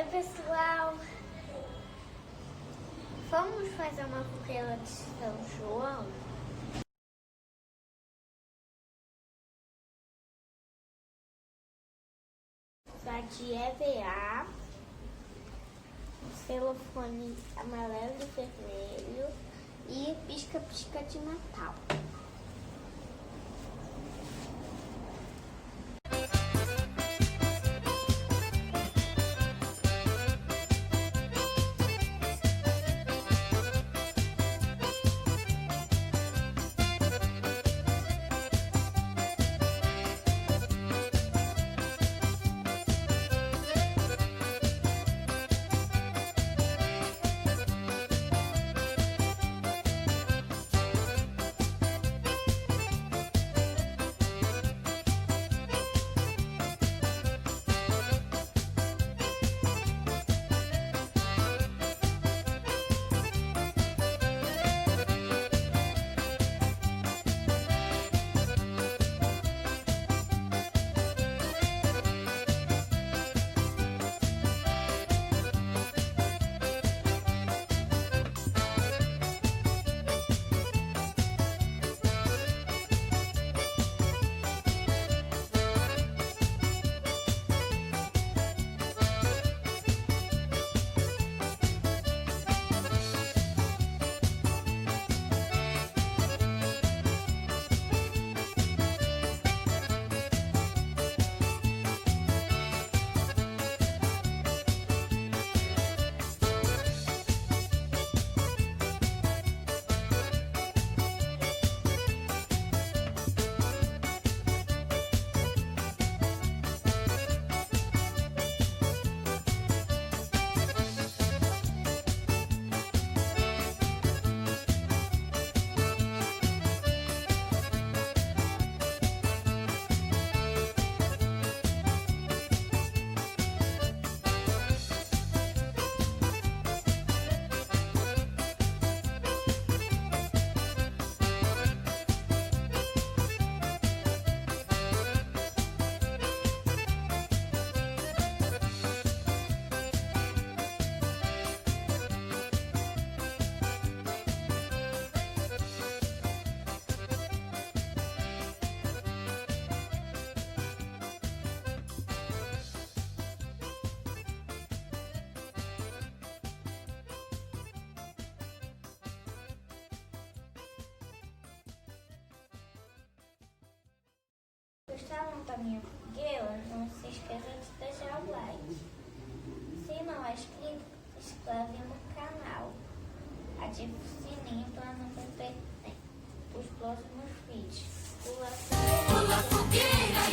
Oi, pessoal! Vamos fazer uma fogueira de São João? De EVA, celofane amarelo e vermelho e pisca-pisca de Natal. Gostaram da minha fogueira? Não se esqueça de deixar o like. Se não é inscrito, se inscreve no canal. Ative o sininho para não perder os próximos vídeos. Pula fogueira,